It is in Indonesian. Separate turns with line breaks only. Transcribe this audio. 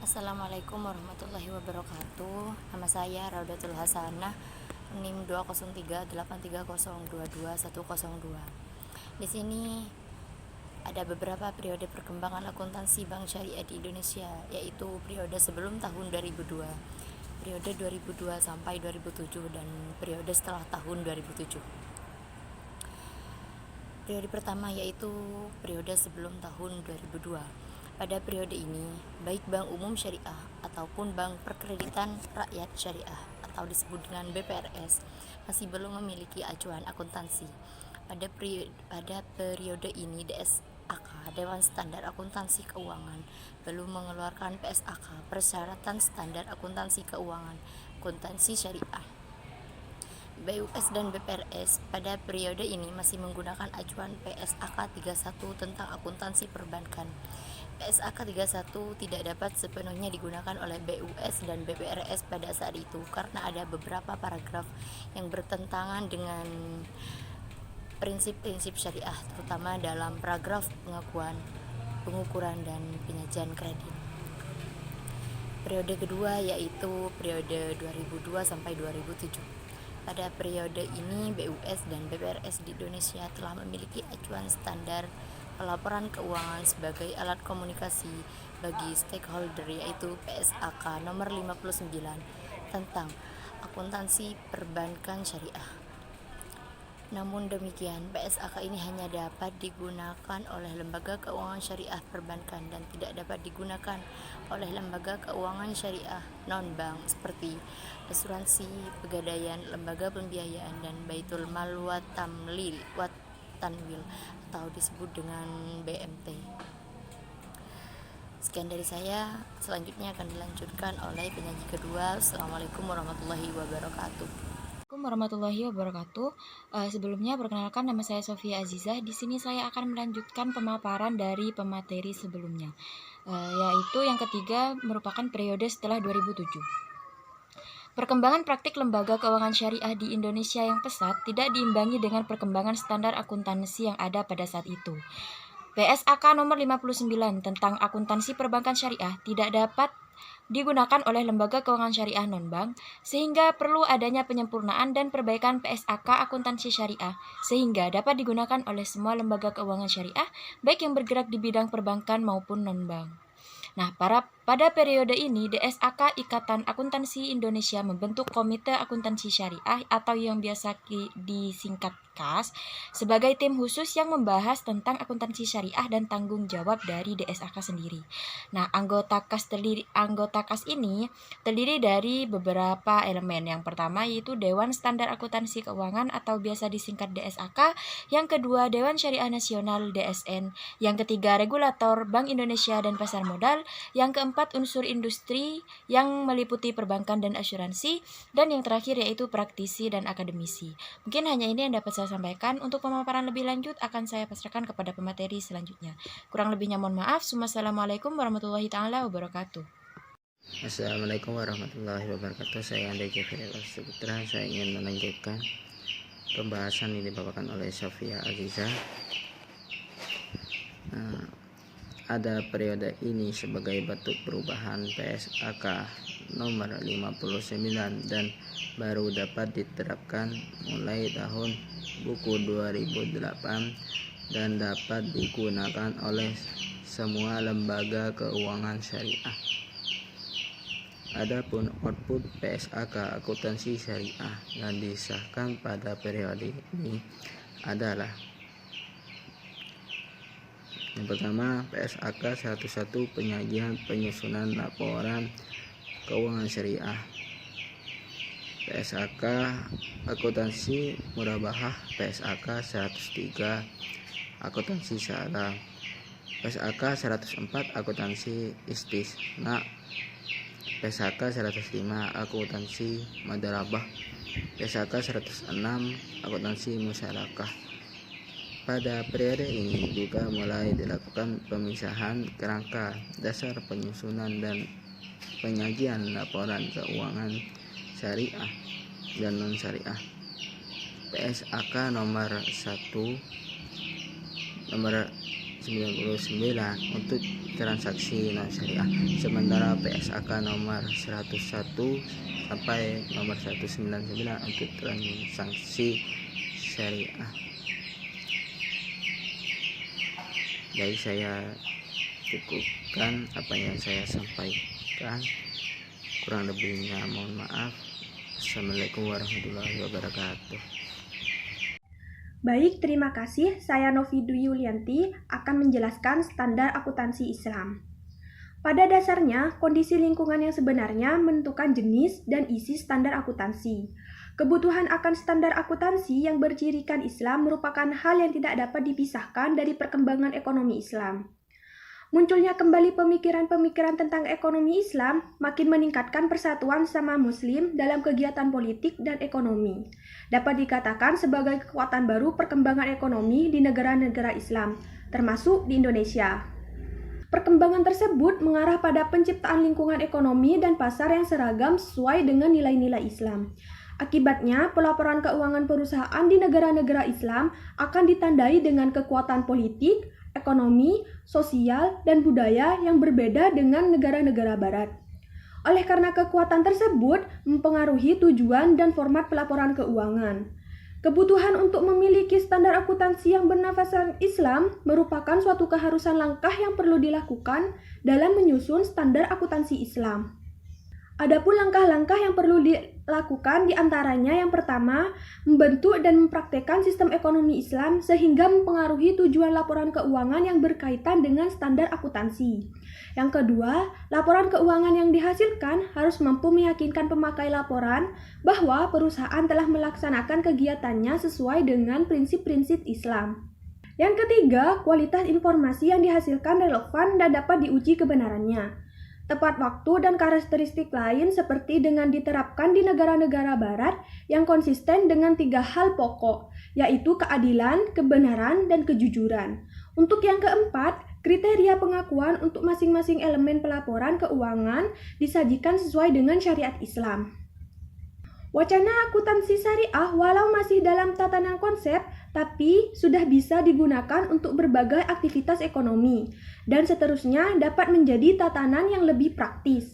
Assalamualaikum warahmatullahi wabarakatuh. Nama saya Raudatul Hasanah, NIM 20383022102. Di sini ada beberapa periode perkembangan akuntansi bank syariah di Indonesia, yaitu periode sebelum tahun 2002, periode 2002 sampai 2007, dan periode setelah tahun 2007. Periode pertama yaitu periode sebelum tahun 2002. Pada periode ini, baik bank umum syariah ataupun bank perkreditan rakyat syariah atau disebut dengan BPRS masih belum memiliki acuan akuntansi. Pada periode ini DSAK, Dewan Standar Akuntansi Keuangan, belum mengeluarkan PSAK, Persyaratan Standar Akuntansi Keuangan, Akuntansi Syariah. BUS dan BPRS pada periode ini masih menggunakan acuan PSAK 31 tentang akuntansi perbankan. PSAK 31 tidak dapat sepenuhnya digunakan oleh BUS dan BPRS pada saat itu karena ada beberapa paragraf yang bertentangan dengan prinsip-prinsip syariah, terutama dalam paragraf pengakuan, pengukuran, dan penyajian kredit. Periode kedua yaitu periode 2002 sampai 2007. Pada periode ini BUS dan BPRS di Indonesia telah memiliki acuan standar pelaporan keuangan sebagai alat komunikasi bagi stakeholder, yaitu PSAK nomor 59 tentang akuntansi perbankan syariah. Namun demikian, PSAK ini hanya dapat digunakan oleh lembaga keuangan syariah perbankan dan tidak dapat digunakan oleh lembaga keuangan syariah non-bank seperti asuransi, pegadaian, lembaga pembiayaan, dan baitul mal wa tanwil atau disebut dengan BMT. Sekian dari saya, selanjutnya akan dilanjutkan oleh penyaji kedua. Assalamualaikum warahmatullahi wabarakatuh.
Assalamualaikum warahmatullahi wabarakatuh. Sebelumnya perkenalkan, nama saya Sofia Azizah. Di sini saya akan melanjutkan pemaparan dari pemateri sebelumnya, yaitu yang ketiga merupakan periode setelah 2007. Perkembangan praktik lembaga keuangan syariah di Indonesia yang pesat tidak diimbangi dengan perkembangan standar akuntansi yang ada pada saat itu. PSAK nomor 59 tentang akuntansi perbankan syariah tidak dapat digunakan oleh lembaga keuangan syariah non-bank, sehingga perlu adanya penyempurnaan dan perbaikan PSAK akuntansi syariah sehingga dapat digunakan oleh semua lembaga keuangan syariah baik yang bergerak di bidang perbankan maupun non-bank. Nah, pada periode ini, DSAK Ikatan Akuntansi Indonesia membentuk Komite Akuntansi Syariah atau yang biasa disingkat KAS sebagai tim khusus yang membahas tentang akuntansi syariah dan tanggung jawab dari DSAK sendiri. Nah, anggota KAS ini terdiri dari beberapa elemen. Yang pertama yaitu Dewan Standar Akuntansi Keuangan atau biasa disingkat DSAK, yang kedua Dewan Syariah Nasional DSN, yang ketiga regulator Bank Indonesia dan Pasar Modal, yang keempat unsur industri yang meliputi perbankan dan asuransi, dan yang terakhir yaitu praktisi dan akademisi. Mungkin hanya ini yang dapat saya sampaikan. Untuk pemaparan lebih lanjut akan saya pasrahkan kepada pemateri selanjutnya. Kurang lebihnya mohon maaf. Wassalamualaikum warahmatullahi taala wabarakatuh.
Assalamualaikum warahmatullahi wabarakatuh. Saya Andai Jafari Putra. Saya ingin melanjutkan pembahasan yang dibawakan oleh Sofia Azizah. Ada periode ini sebagai bentuk perubahan PSAK nomor 59 dan baru dapat diterapkan mulai tahun buku 2008 dan dapat digunakan oleh semua lembaga keuangan syariah. Adapun output PSAK akuntansi syariah yang disahkan pada periode ini adalah: yang pertama, PSAK 101 penyajian penyusunan laporan keuangan syariah. PSAK akuntansi murabahah, PSAK 103 akuntansi syarah, PSAK 104 akuntansi istisna, PSAK 105 akuntansi madarabah, PSAK 106 akuntansi musyarakah. Pada periode ini juga mulai dilakukan pemisahan kerangka dasar penyusunan dan penyajian laporan keuangan syariah dan non-syariah. PSAK nomor 1 nomor 99 untuk transaksi non syariah, sementara PSAK nomor 101 sampai nomor 199 untuk transaksi syariah. Jadi saya cukupkan apa yang saya sampaikan, kurang lebihnya mohon maaf. Assalamualaikum warahmatullahi wabarakatuh.
Baik, terima kasih. Saya Novi Dwi Yulianti akan menjelaskan standar akuntansi Islam. Pada dasarnya, kondisi lingkungan yang sebenarnya menentukan jenis dan isi standar akuntansi. Kebutuhan akan standar akuntansi yang bercirikan Islam merupakan hal yang tidak dapat dipisahkan dari perkembangan ekonomi Islam. Munculnya kembali pemikiran-pemikiran tentang ekonomi Islam makin meningkatkan persatuan sesama Muslim dalam kegiatan politik dan ekonomi. Dapat dikatakan sebagai kekuatan baru perkembangan ekonomi di negara-negara Islam, termasuk di Indonesia. Perkembangan tersebut mengarah pada penciptaan lingkungan ekonomi dan pasar yang seragam sesuai dengan nilai-nilai Islam. Akibatnya, pelaporan keuangan perusahaan di negara-negara Islam akan ditandai dengan kekuatan politik, ekonomi, sosial, dan budaya yang berbeda dengan negara-negara barat. Oleh karena kekuatan tersebut mempengaruhi tujuan dan format pelaporan keuangan. Kebutuhan untuk memiliki standar akuntansi yang bernafaskan Islam merupakan suatu keharusan langkah yang perlu dilakukan dalam menyusun standar akuntansi Islam. Adapun langkah-langkah yang perlu dilakukan diantaranya yang pertama, membentuk dan mempraktekkan sistem ekonomi Islam sehingga mempengaruhi tujuan laporan keuangan yang berkaitan dengan standar akuntansi. Yang kedua, laporan keuangan yang dihasilkan harus mampu meyakinkan pemakai laporan bahwa perusahaan telah melaksanakan kegiatannya sesuai dengan prinsip-prinsip Islam. Yang ketiga, kualitas informasi yang dihasilkan relevan dan dapat diuji kebenarannya. Tepat waktu dan karakteristik lain seperti dengan diterapkan di negara-negara barat yang konsisten dengan 3 hal pokok, yaitu keadilan, kebenaran, dan kejujuran. Untuk yang keempat, kriteria pengakuan untuk masing-masing elemen pelaporan keuangan disajikan sesuai dengan syariat Islam. Wacana akuntansi syariah walau masih dalam tatanan konsep, tapi sudah bisa digunakan untuk berbagai aktivitas ekonomi, dan seterusnya dapat menjadi tatanan yang lebih praktis.